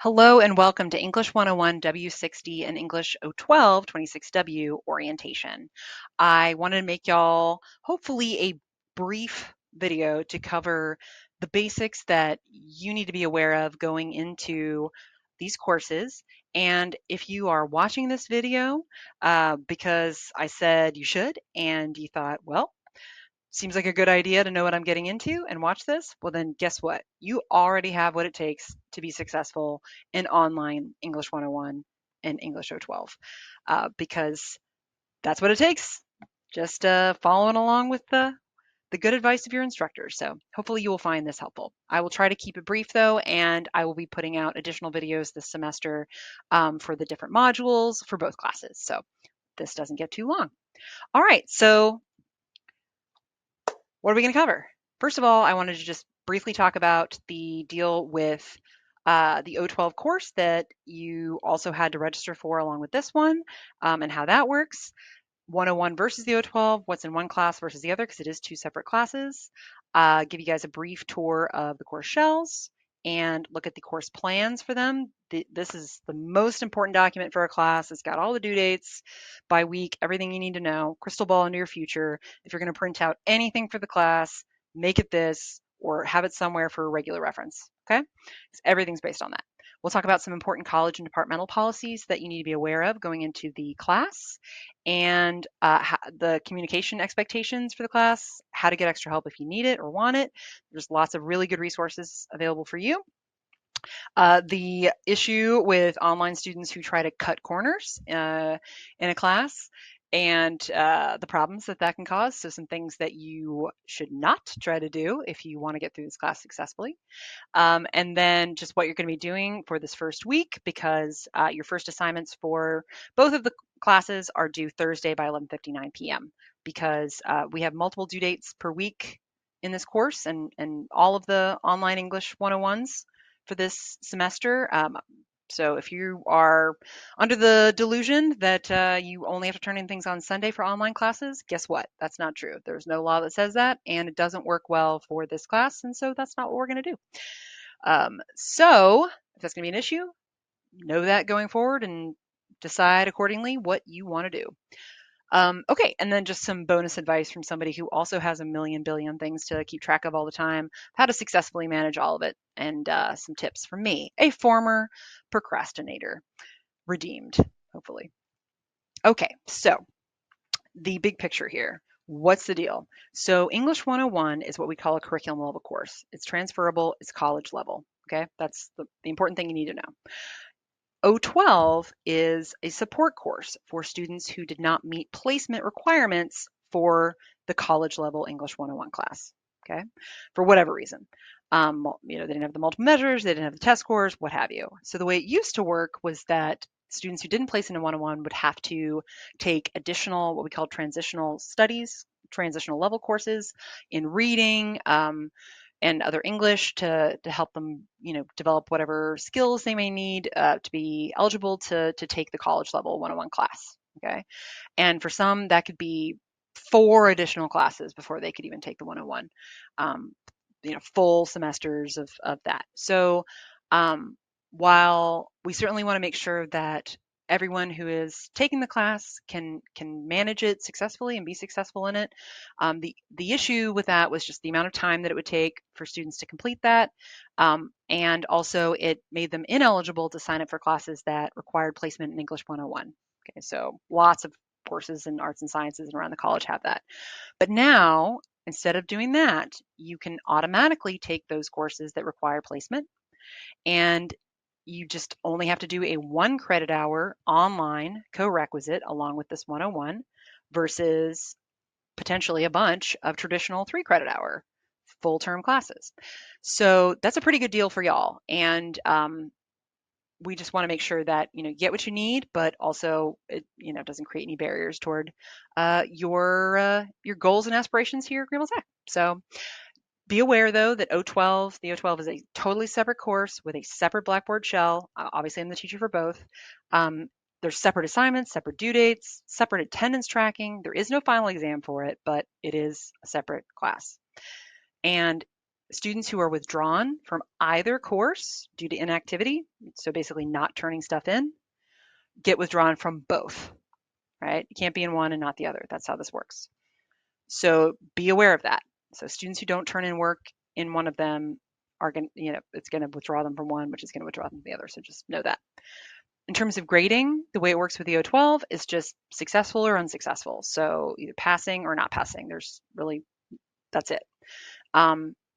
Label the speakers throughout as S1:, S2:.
S1: Hello and welcome to English 101 W60 and English 012 26W orientation. I wanted to make y'all hopefully a brief video to cover the basics that you need to be aware of going into these courses. And if you are watching this video because I said you should and you thought, well, seems like a good idea to know what I'm getting into and watch this, well, then guess what? You already have what it takes to be successful in online English 101 and English 012 because that's what it takes. Just following along with the good advice of your instructor. So hopefully you will find this helpful. I will try to keep it brief though, and I will be putting out additional videos this semester for the different modules for both classes. So this doesn't get too long. All right, so what are we going to cover? First of all, I wanted to just briefly talk about the deal with the O12 course that you also had to register for along with this one and how that works. 101 versus the O12, what's in one class versus the other, because it is two separate classes. Give you guys a brief tour of the course shells and look at the course plans for them. This is the most important document for a class. It's got all the due dates by week, everything you need to know, crystal ball into your future. If you're going to print out anything for the class, make it this or have it somewhere for regular reference. Okay? Everything's based on that. We'll talk about some important college and departmental policies that you need to be aware of going into the class and the communication expectations for the class, how to get extra help if you need it or want it. There's lots of really good resources available for you. The issue with online students who try to cut corners in a class and the problems that that can cause. So some things that you should not try to do if you want to get through this class successfully. And then just what you're going to be doing for this first week, because your first assignments for both of the classes are due Thursday by 11:59 p.m. because we have multiple due dates per week in this course and all of the online English 101s for this semester. So if you are under the delusion that you only have to turn in things on Sunday for online classes, guess what? That's not true. There's no law that says that, and it doesn't work well for this class, and so that's not what we're going to do. So if that's going to be an issue, know that going forward and decide accordingly what you want to do. Okay, and then just some bonus advice from somebody who also has a million billion things to keep track of all the time, how to successfully manage all of it, and some tips from me, a former procrastinator, redeemed, hopefully. Okay, so the big picture here. What's the deal? So English 101 is what we call a curriculum level course. It's transferable, it's college level. Okay, that's the important thing you need to know. O12 is a support course for students who did not meet placement requirements for the college level English 101 class. Okay, for whatever reason. They didn't have the multiple measures, they didn't have the test scores, what have you. So the way it used to work was that students who didn't place into 101 would have to take additional, what we call transitional studies, transitional level courses in reading, and other English to help them, develop whatever skills they may need to be eligible to take the college level 101 class. Okay, and for some that could be 4 additional classes before they could even take the 101. Full semesters of that. So while we certainly want to make sure that everyone who is taking the class can manage it successfully and be successful in it. The issue with that was just the amount of time that it would take for students to complete that, and also it made them ineligible to sign up for classes that required placement in English 101. Okay, so lots of courses in arts and sciences and around the college have that. But now, instead of doing that, you can automatically take those courses that require placement and you just only have to do a 1 credit hour online co-requisite along with this 101 versus potentially a bunch of traditional 3 credit hour full term classes. So that's a pretty good deal for y'all. And we just want to make sure that you get what you need, but also it doesn't create any barriers toward your goals and aspirations here at Greenville Tech. So be aware though that the O12 is a totally separate course with a separate Blackboard shell. Obviously, I'm the teacher for both. There's separate assignments, separate due dates, separate attendance tracking. There is no final exam for it, but it is a separate class. And Students who are withdrawn from either course due to inactivity, so basically not turning stuff in, get withdrawn from both, right? You can't be in one and not the other. That's how this works. So be aware of that. So students who don't turn in work in one of them are going to, it's going to withdraw them from one, which is going to withdraw them from the other. So just know that. In terms of grading, the way it works with the O12 is just successful or unsuccessful. So either passing or not passing. There's really, that's it.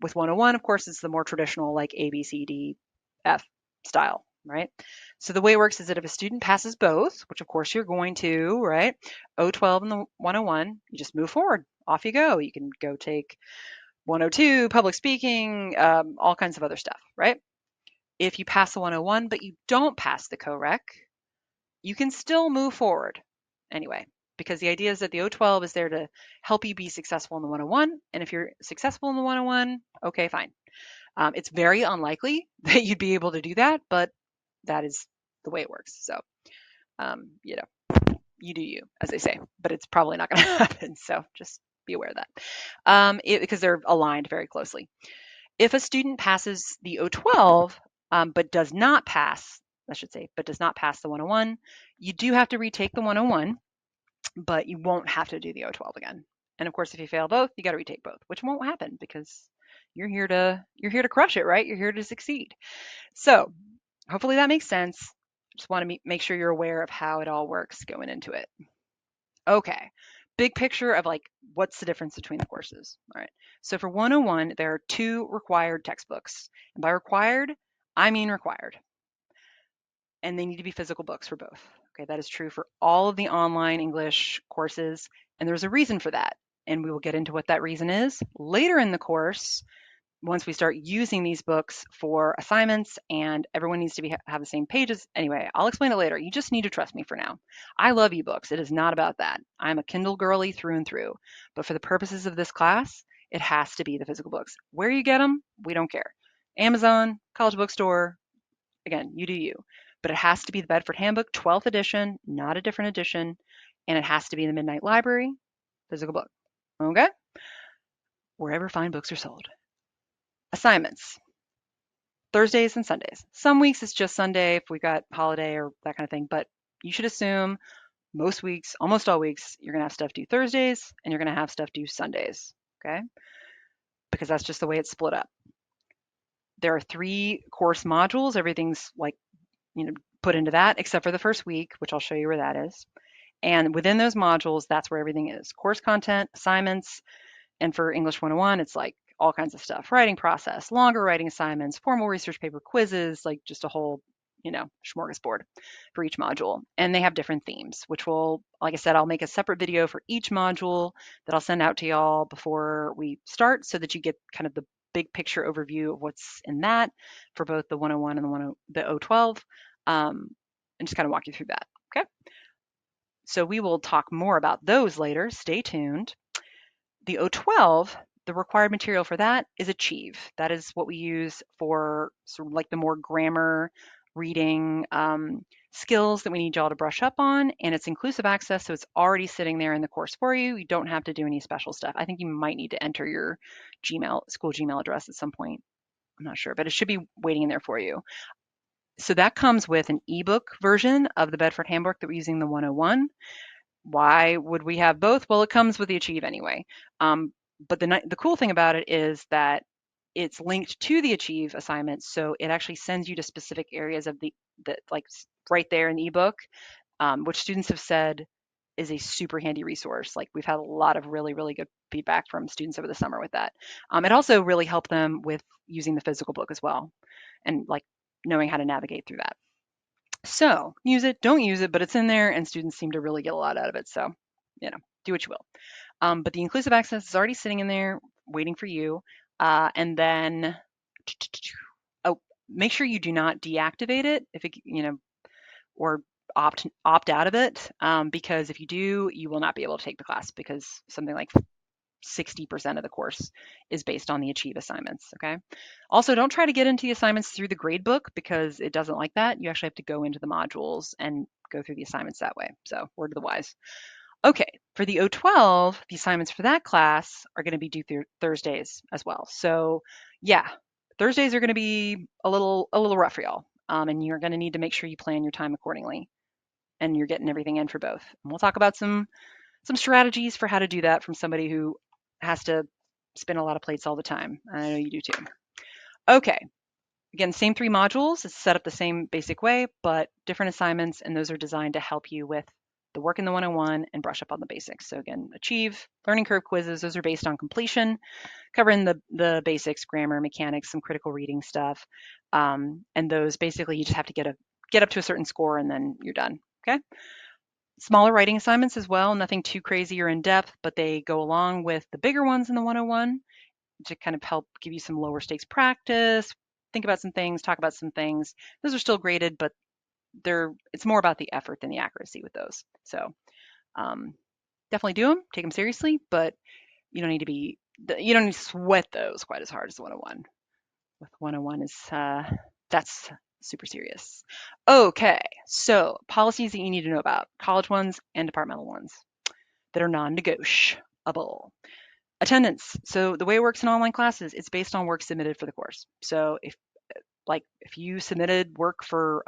S1: With 101, of course, it's the more traditional like A, B, C, D, F style, right? So the way it works is that if a student passes both, which of course you're going to, right? O12 and the 101, you just move forward. Off you go. You can go take 102, public speaking, all kinds of other stuff, right? If you pass the 101, but you don't pass the co-rec, you can still move forward anyway, because the idea is that the O12 is there to help you be successful in the 101. And if you're successful in the 101, okay, fine. It's very unlikely that you'd be able to do that, but that is the way it works. So, you know, you do you, as they say, but it's probably not going to happen. So just be aware of that because they're aligned very closely. If a student passes the O12, but does not pass, I should say, but does not pass the 101, you do have to retake the 101, but you won't have to do the O12 again. And of course, if you fail both, you got to retake both, which won't happen because you're here to crush it, right? You're here to succeed. So hopefully that makes sense. Just want to make sure you're aware of how it all works going into it. Okay. Big picture of like what's the difference between the courses. All right. So for 101, there are two required textbooks. And by required, I mean required. And they need to be physical books for both. Okay, that is true for all of the online English courses. And there's a reason for that. And we will get into what that reason is later in the course once we start using these books for assignments and everyone needs to have the same pages. Anyway, I'll explain it later. You just need to trust me for now. I love ebooks. It is not about that. I'm a Kindle girly through and through. But for the purposes of this class, it has to be the physical books. Where you get them, we don't care. Amazon, college bookstore, again, you do you. But it has to be the Bedford Handbook, 12th edition, not a different edition. And it has to be the Midnight Library, physical book. Okay? Wherever fine books are sold. Assignments. Thursdays and Sundays. Some weeks it's just Sunday if we got holiday or that kind of thing, but you should assume most weeks, almost all weeks, you're going to have stuff due Thursdays and you're going to have stuff due Sundays, okay? Because that's just the way it's split up. There are 3 course modules. Everything's like, put into that except for the first week, which I'll show you where that is. And within those modules, that's where everything is. Course content, assignments, and for English 101, it's like all kinds of stuff, writing process, longer writing assignments, formal research paper quizzes, like just a whole, smorgasbord for each module. And they have different themes, which will, like I said, I'll make a separate video for each module that I'll send out to y'all before we start so that you get kind of the big picture overview of what's in that for both the 101 and the O12, and just kind of walk you through that. Okay. So we will talk more about those later. Stay tuned. The O12, the required material for that is Achieve. That is what we use for sort of like the more grammar reading skills that we need y'all to brush up on. And it's inclusive access, so it's already sitting there in the course for you. You don't have to do any special stuff. I think you might need to enter your school Gmail address at some point. I'm not sure, but it should be waiting in there for you. So that comes with an ebook version of the Bedford Handbook that we're using, the 101. Why would we have both? Well, it comes with the Achieve anyway. But the cool thing about it is that it's linked to the Achieve assignment, so it actually sends you to specific areas of the like right there in the ebook, which students have said is a super handy resource. Like we've had a lot of really, really good feedback from students over the summer with that. It also really helped them with using the physical book as well, and like knowing how to navigate through that. So use it, don't use it, but it's in there and students seem to really get a lot out of it. So, do what you will. But the inclusive access is already sitting in there waiting for you. And then, oh, make sure you do not deactivate it if it, or opt out of it. Because if you do, you will not be able to take the class because something like 60% of the course is based on the Achieve assignments, okay? Also, don't try to get into the assignments through the gradebook because it doesn't like that. You actually have to go into the modules and go through the assignments that way. So, word to the wise. Okay, for the O12, the assignments for that class are going to be due Thursdays as well. So Yeah, Thursdays are going to be a little rough for y'all, and you're going to need to make sure you plan your time accordingly, and you're getting everything in for both. And we'll talk about some strategies for how to do that from somebody who has to spin a lot of plates all the time. I know you do too. Okay, again, same three modules. It's set up the same basic way, but different assignments, and those are designed to help you with the work in the 101 and brush up on the basics. So again, achieve, learning curve quizzes, those are based on completion, covering the basics, grammar, mechanics, some critical reading stuff. And those basically you just have to get up to a certain score and then you're done. Okay. Smaller writing assignments as well, nothing too crazy or in depth, but they go along with the bigger ones in the 101 to kind of help give you some lower stakes practice, think about some things, talk about some things. Those are still graded, but it's more about the effort than the accuracy with those. So um, definitely do them, take them seriously, but you don't need to be you don't need to sweat those quite as hard as the 101. With 101 is that's super serious. Okay, so policies that you need to know about, college ones and departmental ones that are non-negotiable. Attendance. So the way it works in online classes, it's based on work submitted for the course. So if you submitted work for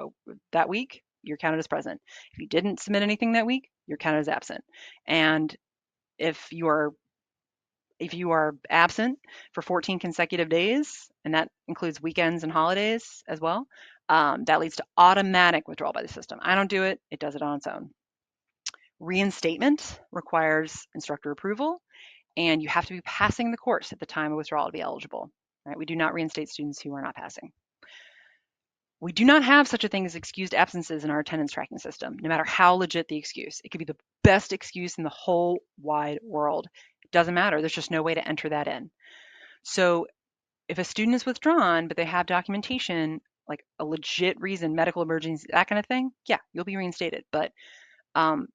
S1: that week, you're counted as present. If you didn't submit anything that week, you're counted as absent. And if you are if you are absent for 14 consecutive days, and that includes weekends and holidays as well, that leads to automatic withdrawal by the system. I don't do it, it does it on its own. Reinstatement requires instructor approval, and you have to be passing the course at the time of withdrawal to be eligible. Right? We do not reinstate students who are not passing. We do not have such a thing as excused absences in our attendance tracking system, no matter how legit the excuse. It could be the best excuse in the whole wide world. It doesn't matter. There's just no way to enter that in. So if a student is withdrawn, but they have documentation, like a legit reason, medical emergency, that kind of thing, yeah, you'll be reinstated. But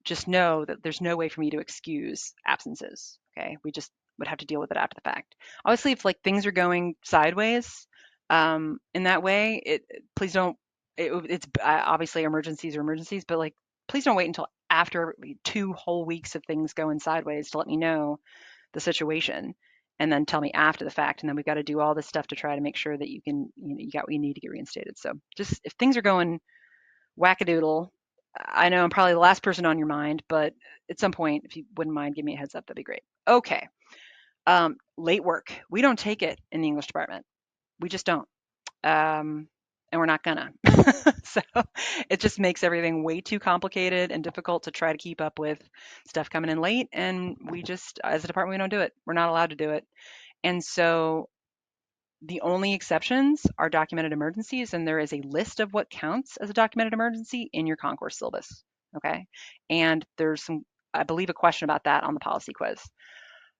S1: just know that there's no way for me to excuse absences. Okay, we just would have to deal with it after the fact. Obviously, if like things are going sideways in that way, please don't. It's obviously emergencies are emergencies, but like please don't wait until after 2 whole weeks of things going sideways to let me know the situation and then tell me after the fact, and then we've got to do all this stuff to try to make sure that you got what you need to get reinstated. So just if things are going wackadoodle, I know I'm probably the last person on your mind, but at some point, if you wouldn't mind, give me a heads up, that'd be great. Okay. Late work, we don't take it in the English department. We just don't, and we're not gonna. So it just makes everything way too complicated and difficult to try to keep up with stuff coming in late, and we just as a department we don't do it. We're not allowed to do it. And so the only exceptions are documented emergencies, and there is a list of what counts as a documented emergency in your concourse syllabus. Okay. And there's I believe, a question about that on the policy quiz.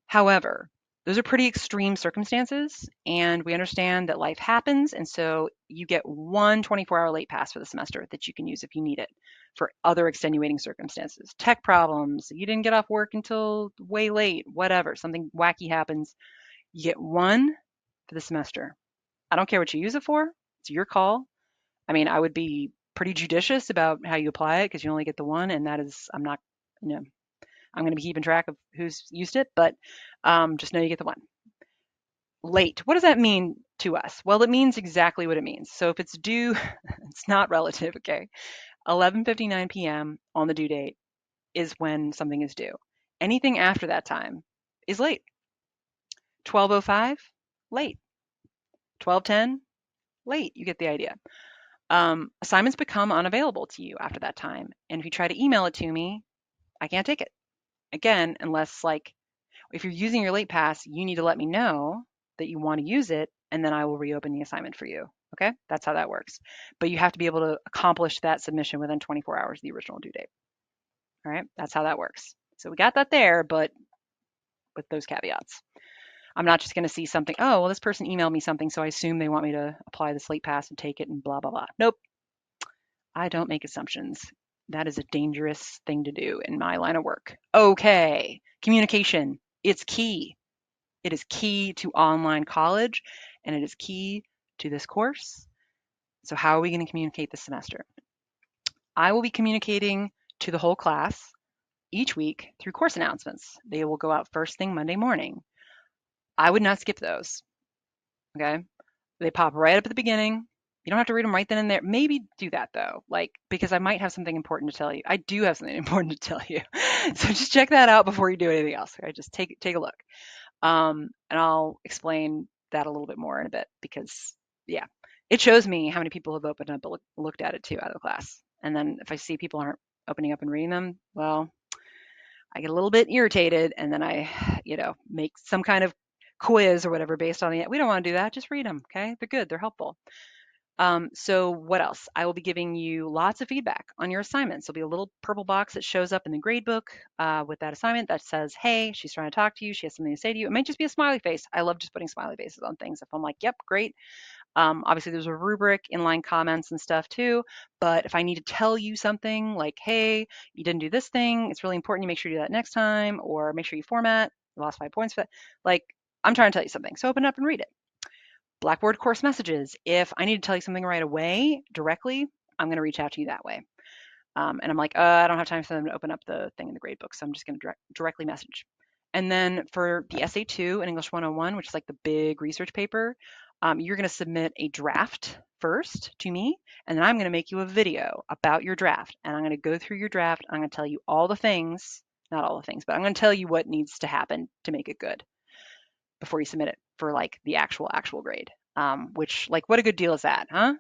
S1: However, those are pretty extreme circumstances, and we understand that life happens. And so you get one 24-hour late pass for the semester that you can use if you need it for other extenuating circumstances, tech problems, you didn't get off work until way late, whatever, something wacky happens. You get one for the semester. I don't care what you use it for. It's your call. I mean, I would be pretty judicious about how you apply it because you only get the one, and that is, I'm not, you know, I'm going to be keeping track of who's used it, but just know you get the one. Late. What does that mean to us? Well, it means exactly what it means. So if it's due, it's not relative, okay? 11:59 p.m. on the due date is when something is due. Anything after that time is late. 12:05, late. 12:10, late. You get the idea. Assignments become unavailable to you after that time. And if you try to email it to me, I can't take it. Again, unless like if you're using your late pass, you need to let me know that you want to use it, and then I will reopen the assignment for you. Okay, that's how that works. But you have to be able to accomplish that submission within 24 hours of the original due date. All right, that's how that works. So we got that there, but with those caveats. I'm not just going to see something, oh, well, this person emailed me something, so I assume they want me to apply this late pass and take it and blah, blah, blah. Nope, I don't make assumptions. That is a dangerous thing to do in my line of work. Okay, communication. It's key. It is key to online college, and it is key to this course. So how are we going to communicate this semester? I will be communicating to the whole class each week through course announcements. They will go out first thing Monday morning. I would not skip those. Okay. They pop right up at the beginning. You don't have to read them right then and there. Maybe do that though, like because I might have something important to tell you. I do have something important to tell you. So just check that out before you do anything else. Okay? Just take a look. And I'll explain that a little bit more in a bit because yeah, it shows me how many people have opened up and looked at it too out of the class. And then if I see people aren't opening up and reading them, well, I get a little bit irritated and then I, make some kind of quiz or whatever based on the. We don't want to do that. Just read them. Okay, they're good. They're helpful. So what else? I will be giving you lots of feedback on your assignments. There'll be a little purple box that shows up in the grade book with that assignment that says, hey, she's trying to talk to you. She has something to say to you. It might just be a smiley face. I love just putting smiley faces on things. If I'm like, yep, great. Obviously, there's a rubric, inline comments and stuff too. But if I need to tell you something like, hey, you didn't do this thing, it's really important you make sure you do that next time, or make sure you format, you lost 5 points for that. Like, I'm trying to tell you something. So open up and read it. Blackboard course messages. If I need to tell you something right away, directly, I'm going to reach out to you that way. And I'm like, I don't have time for them to open up the thing in the grade book, so I'm just going to directly message. And then for the Essay 2 and English 101, which is like the big research paper, you're going to submit a draft first to me, and then I'm going to make you a video about your draft. And I'm going to go through your draft. I'm going to tell you all the things, not all the things, but I'm going to tell you what needs to happen to make it good before you submit it for like the actual grade. Which like what a good deal is that, huh?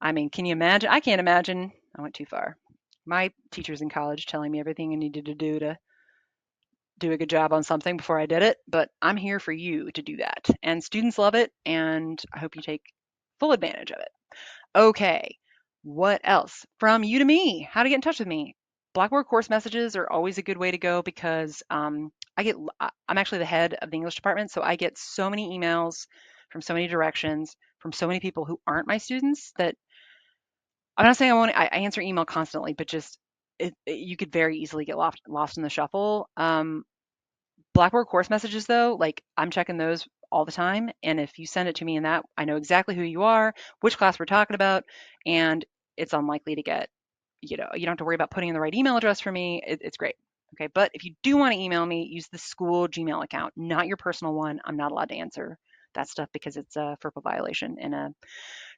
S1: I mean, can you imagine? I can't imagine. I went too far. My teachers in college telling me everything I needed to do a good job on something before I did it, but I'm here for you to do that. And students love it, and I hope you take full advantage of it. Okay, what else? From you to me, how to get in touch with me. Blackboard course messages are always a good way to go because I'm actually the head of the English department, so I get so many emails from so many directions from so many people who aren't my students that I'm not saying I answer email constantly, but just you could very easily get lost in the shuffle. Blackboard course messages though, like I'm checking those all the time. And if you send it to me in that, I know exactly who you are, which class we're talking about, and it's unlikely to get, you don't have to worry about putting in the right email address for me. It's great. Okay. But if you do want to email me, use the school Gmail account, not your personal one. I'm not allowed to answer that stuff because it's a FERPA violation and a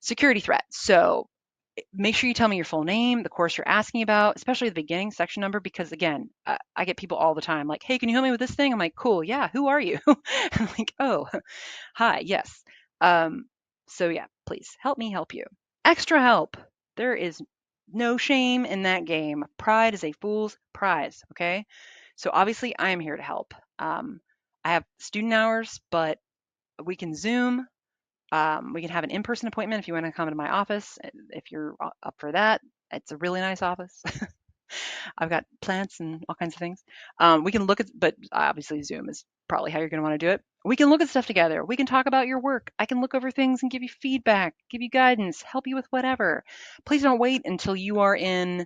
S1: security threat. So make sure you tell me your full name, the course you're asking about, especially the beginning section number, because again, I get people all the time like, hey, can you help me with this thing? I'm like, cool, yeah, who are you? I'm like, oh, hi, yes. Um, so yeah, please help me help you. Extra help. There is no shame in that game. Pride is a fool's prize, okay? So obviously, I am here to help. I have student hours, but we can Zoom, we can have an in-person appointment if you want to come to my office. If you're up for that, it's a really nice office. I've got plants and all kinds of things. We can look at, but obviously Zoom is probably how you're going to want to do it. We can look at stuff together. We can talk about your work. I can look over things and give you feedback, give you guidance, help you with whatever. Please don't wait until you are in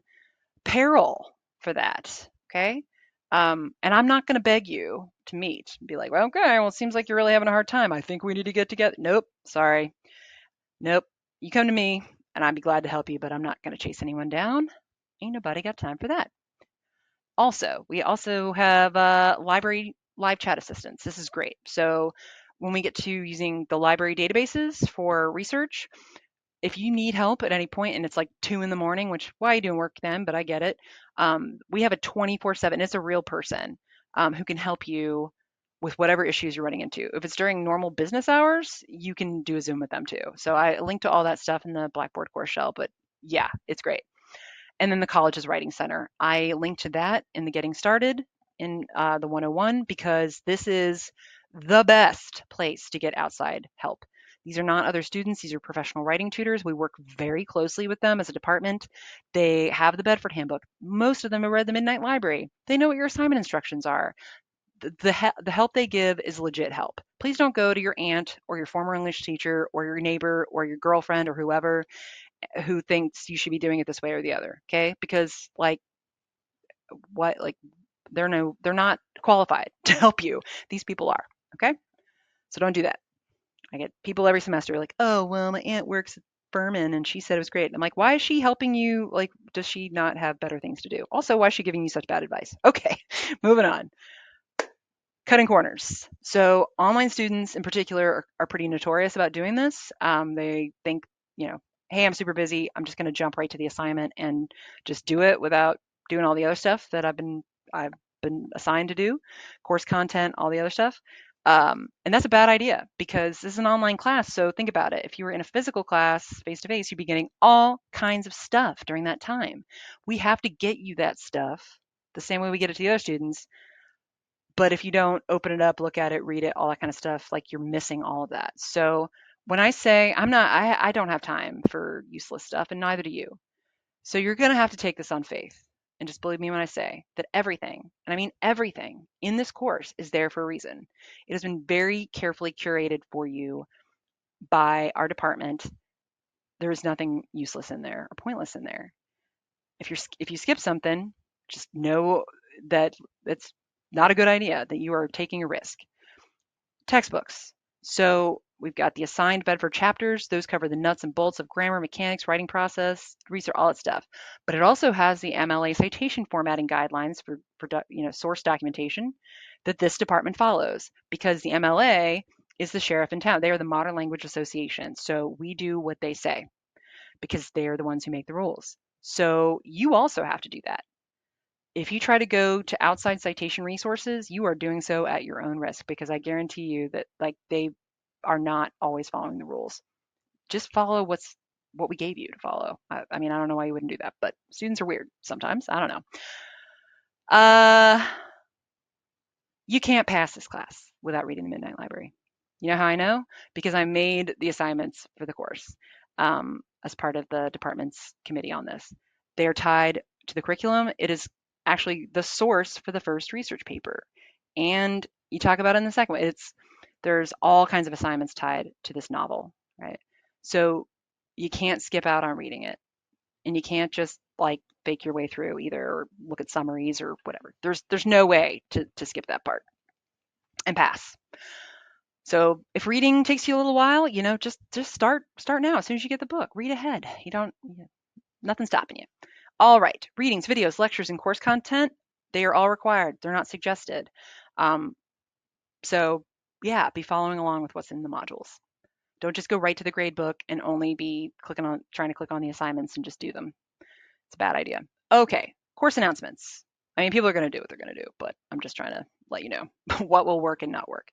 S1: peril for that. Okay. And I'm not going to beg you to meet and be like, well, okay, well, it seems like you're really having a hard time. I think we need to get together. Nope. Sorry. Nope. You come to me and I'd be glad to help you, but I'm not going to chase anyone down. Ain't nobody got time for that. Also, we also have library live chat assistants. This is great. So when we get to using the library databases for research, if you need help at any point and it's like 2 in the morning, which why are you doing work then? But I get it. We have a 24/7. It's a real person who can help you with whatever issues you're running into. If it's during normal business hours, you can do a Zoom with them too. So I link to all that stuff in the Blackboard course shell. But yeah, it's great. And then the college's writing center. I link to that in the getting started in the 101 because this is the best place to get outside help. These are not other students. These are professional writing tutors. We work very closely with them as a department. They have the Bedford Handbook. Most of them have read the Midnight Library. They know what your assignment instructions are. The help they give is legit help. Please don't go to your aunt or your former English teacher or your neighbor or your girlfriend or whoever who thinks you should be doing it this way or the other. Okay, because like what like they're not qualified to help you. These people are. Okay, so don't do that. I get people every semester like, oh, well, my aunt works at Furman and she said it was great. I'm like, why is she helping you? Like, does she not have better things to do? Also, why is she giving you such bad advice? Okay, moving on. Cutting corners. So online students in particular are pretty notorious about doing this. They think, you know, hey, I'm super busy. I'm just going to jump right to the assignment and just do it without doing all the other stuff that I've been assigned to do, course content, all the other stuff. And that's a bad idea because this is an online class. So think about it. If you were in a physical class face to face, you'd be getting all kinds of stuff during that time. We have to get you that stuff the same way we get it to the other students, but if you don't open it up, look at it, read it, all that kind of stuff, like you're missing all of that. So when I say I don't have time for useless stuff, and neither do you. So you're going to have to take this on faith. And just believe me when I say that everything, and I mean everything in this course is there for a reason. It has been very carefully curated for you by our department. There is nothing useless in there or pointless in there. If you skip something, just know that it's not a good idea, that you are taking a risk. Textbooks. So we've got the assigned Bedford chapters. Those cover the nuts and bolts of grammar, mechanics, writing process, research, all that stuff. But it also has the MLA citation formatting guidelines for source documentation that this department follows because the MLA is the sheriff in town. They are the Modern Language Association. So we do what they say because they are the ones who make the rules. So you also have to do that. If you try to go to outside citation resources, you are doing so at your own risk because I guarantee you that like they are not always following the rules. Just follow what we gave you to follow. I mean, I don't know why you wouldn't do that, but students are weird sometimes. I don't know. Uh, you can't pass this class without reading the Midnight Library. You know how I know? Because I made the assignments for the course as part of the department's committee on this. They are tied to the curriculum. It is actually the source for the first research paper. And you talk about it in the second one. There's all kinds of assignments tied to this novel, right? So you can't skip out on reading it. And you can't just like fake your way through either or look at summaries or whatever. There's no way to skip that part and pass. So if reading takes you a little while, just start now. As soon as you get the book, read ahead. You don't nothing's stopping you. All right, readings, videos, lectures, and course content, they are all required. They're not suggested. Um, so yeah, be following along with what's in the modules. Don't just go right to the grade book and only be trying to click on the assignments and just do them. It's a bad idea. Okay, course announcements. I mean, people are going to do what they're going to do, but I'm just trying to let you know what will work and not work.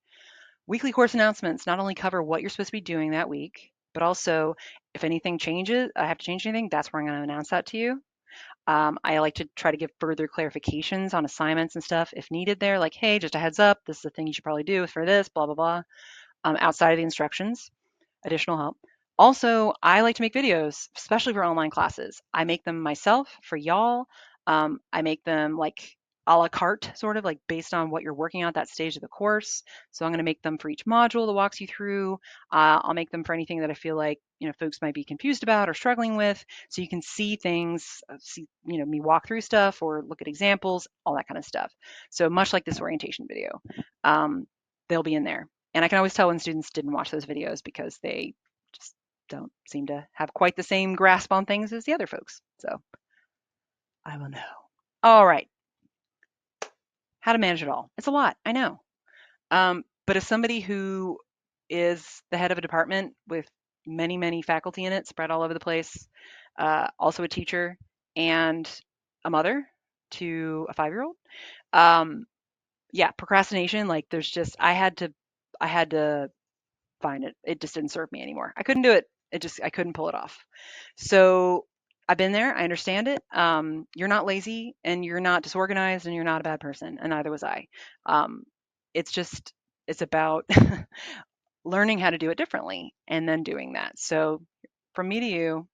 S1: Weekly course announcements not only cover what you're supposed to be doing that week, but also if anything changes, I have to change anything, that's where I'm going to announce that to you. I like to try to give further clarifications on assignments and stuff if needed there, like, hey, just a heads up, this is the thing you should probably do for this, blah, blah, blah, outside of the instructions, additional help. Also, I like to make videos, especially for online classes. I make them myself for y'all. I make them like a la carte, sort of like based on what you're working on at that stage of the course. So I'm going to make them for each module that walks you through. I'll make them for anything that I feel like folks might be confused about or struggling with, so you can see things, see me walk through stuff or look at examples, all that kind of stuff. So much like this orientation video, they'll be in there. And I can always tell when students didn't watch those videos because they just don't seem to have quite the same grasp on things as the other folks. So I will know. All right. How to manage it all. It's a lot, I know. But as somebody who is the head of a department with many, many faculty in it, spread all over the place, also a teacher and a mother to a 5-year-old, um, yeah, procrastination, like I had to find it. It just didn't serve me anymore. I couldn't do it. I couldn't pull it off. So I've been there. I understand it. You're not lazy and you're not disorganized and you're not a bad person, and neither was I. Um, it's just, it's about learning how to do it differently and then doing that. So from me to you,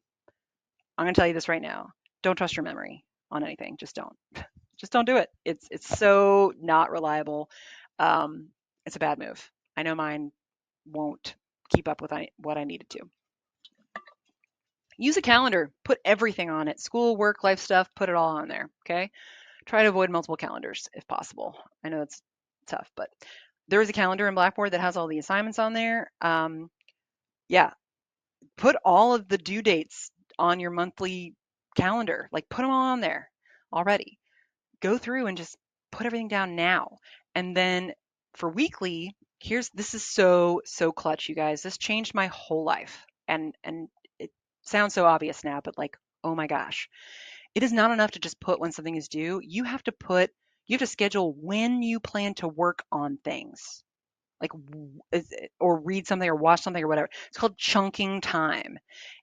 S1: I'm going to tell you this right now. Don't trust your memory on anything. Just don't. Just don't do it. It's so not reliable. Um, it's a bad move. I know mine won't keep up with what I needed to. Use a calendar. Put everything on it. School, work, life stuff, put it all on there. Okay. Try to avoid multiple calendars if possible. I know it's tough, but there is a calendar in Blackboard that has all the assignments on there. Yeah. Put all of the due dates on your monthly calendar. Like put them all on there already. Go through and just put everything down now. And then For weekly, this is so clutch, you guys. This changed my whole life. And it sounds so obvious now, but like, oh my gosh. It is not enough to just put when something is due. You have to schedule when you plan to work on things. Like or read something or watch something or whatever. It's called chunking time.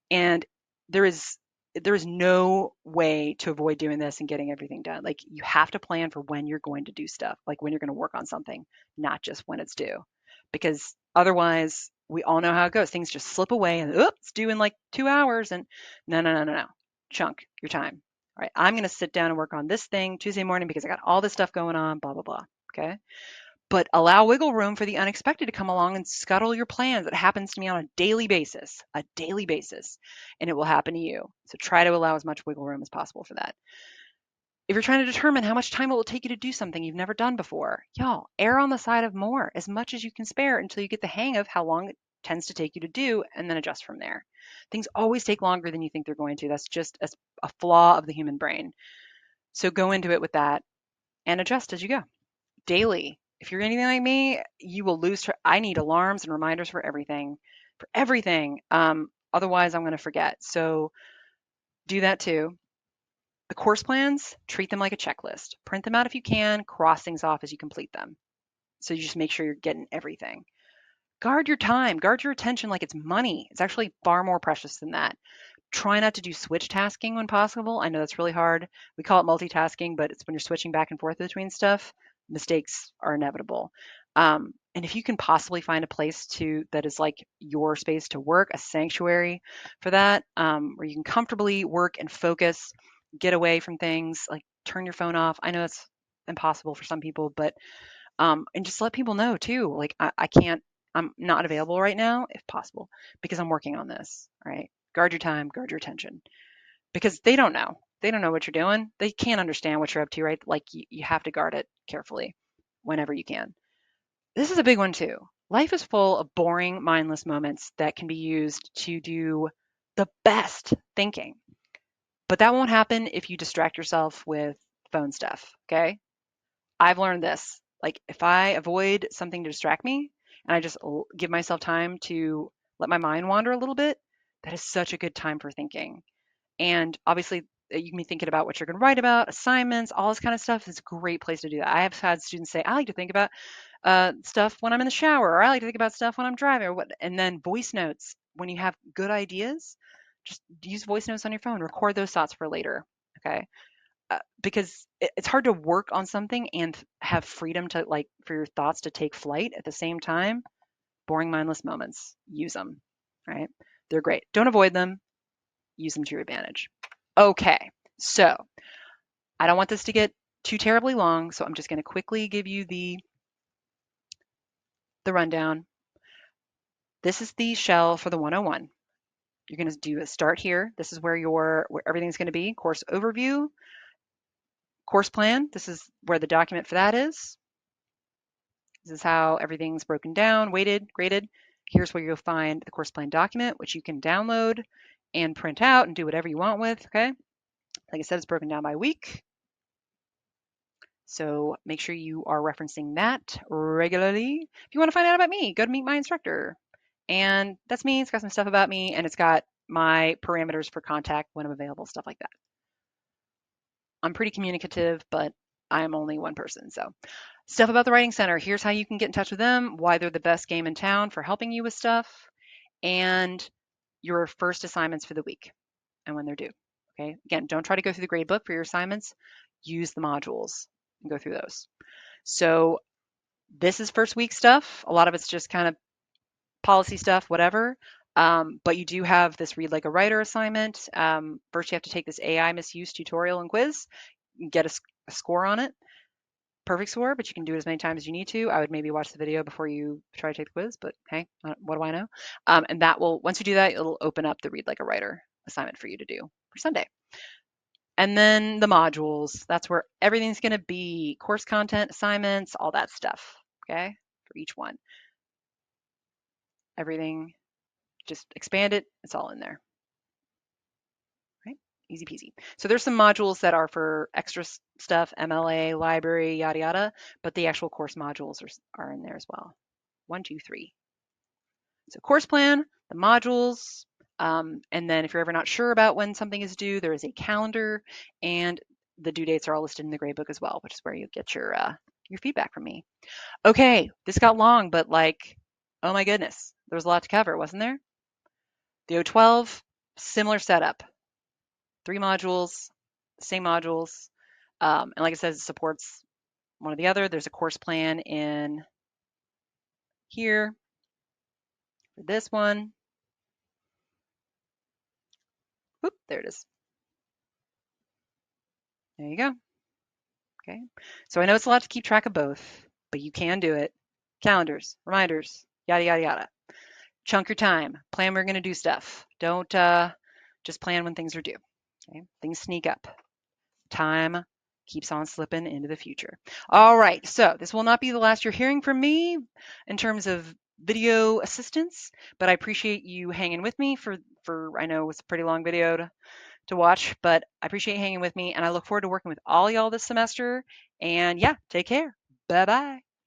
S1: And there is there is no way to avoid doing this and getting everything done. Like you have to plan for when you're going to do stuff, like when you're going to work on something, not just when it's due. Because otherwise, we all know how it goes. Things just slip away and oops, it's due in like 2 hours. And no. Chunk your time. All right, I'm going to sit down and work on this thing Tuesday morning because I got all this stuff going on, blah, blah, blah. Okay. But allow wiggle room for the unexpected to come along and scuttle your plans. It happens to me on a daily basis, and it will happen to you. So try to allow as much wiggle room as possible for that. If you're trying to determine how much time it will take you to do something you've never done before, y'all, err on the side of more, as much as you can spare until you get the hang of how long it tends to take you to do, and then adjust from there. Things always take longer than you think they're going to. That's just a flaw of the human brain. So go into it with that and adjust as you go daily. If you're anything like me, you will lose I need alarms and reminders for everything, for everything. Otherwise, I'm going to forget. So do that too. The course plans, treat them like a checklist. Print them out if you can, cross things off as you complete them. So you just make sure you're getting everything. Guard your time, guard your attention like it's money. It's actually far more precious than that. Try not to do switch tasking when possible. I know that's really hard. We call it multitasking, but it's when you're switching back and forth between stuff, mistakes are inevitable. And if you can possibly find a place that is like your space to work, a sanctuary for that, where you can comfortably work and focus, get away from things, like turn your phone off. I know it's impossible for some people, but and just let people know too. Like I can't, I'm not available right now, if possible, because I'm working on this. Right? Guard your time, guard your attention, because they don't know. They don't know what you're doing. They can't understand what you're up to, right? Like you have to guard it carefully whenever you can. This is a big one too. Life is full of boring, mindless moments that can be used to do the best thinking. But that won't happen if you distract yourself with phone stuff. Okay. I've learned this. Like if I avoid something to distract me and I just give myself time to let my mind wander a little bit, that is such a good time for thinking. And obviously, you can be thinking about what you're going to write about, assignments, all this kind of stuff. It's a great place to do that. I have had students say, I like to think about stuff when I'm in the shower, or I like to think about stuff when I'm driving, or what. And then voice notes, when you have good ideas, just use voice notes on your phone, record those thoughts for later. Okay. Because it's hard to work on something and have freedom to like for your thoughts to take flight at the same time. Boring, mindless moments, use them, right? They're great. Don't avoid them, use them to your advantage. Okay, so I don't want this to get too terribly long, so I'm just going to quickly give you the rundown. This is the shell for the 101. You're going to do a start here. This is where everything's going to be. Course overview, course plan. This is where the document for that is. This is how everything's broken down, weighted, graded. Here's where you'll find the course plan document, which you can download and print out and do whatever you want with. Okay. Like I said, it's broken down by week. So make sure you are referencing that regularly. If you want to find out about me, go to Meet My Instructor. And that's me. It's got some stuff about me, and it's got my parameters for contact when I'm available, stuff like that. I'm pretty communicative, but I'm only one person. So stuff about the Writing Center. Here's how you can get in touch with them, why they're the best game in town for helping you with stuff, and your first assignments for the week and when they're due. Okay. Again, don't try to go through the grade book for your assignments. Use the modules and go through those. So this is first week stuff. A lot of it's just kind of policy stuff, whatever. But you do have this read like a writer assignment. First, you have to take this AI misuse tutorial and quiz, get a score on it. Perfect score, but you can do it as many times as you need to. I would maybe watch the video before you try to take the quiz, but hey, what do I know? And that will, once you do that, it'll open up the read like a writer assignment for you to do for Sunday. And then the modules, that's where everything's going to be course content, assignments, all that stuff. Okay, for each one. Everything, just expand it, it's all in there. Right? Easy peasy. So there's some modules that are for extra stuff, MLA, library, yada yada, but the actual course modules are in there as well. 1, 2, 3. So course plan, the modules, and then if you're ever not sure about when something is due, there is a calendar, and the due dates are all listed in the gradebook as well, which is where you get your feedback from me. Okay, this got long, but like, oh my goodness, there was a lot to cover, wasn't there? The O12, similar setup, 3 modules, same modules, and like I said, it supports one or the other. There's a course plan in here for this one. Oop, there it is. There you go. Okay. So I know it's a lot to keep track of both, but you can do it. Calendars, reminders, yada, yada, yada. Chunk your time. Plan when you're going to do stuff. Don't just plan when things are due. Okay? Things sneak up. Time keeps on slipping into the future. All right. So this will not be the last you're hearing from me in terms of video assistance, but I appreciate you hanging with me for I know it was a pretty long video to watch, but I appreciate you hanging with me and I look forward to working with all y'all this semester. And yeah, take care. Bye bye.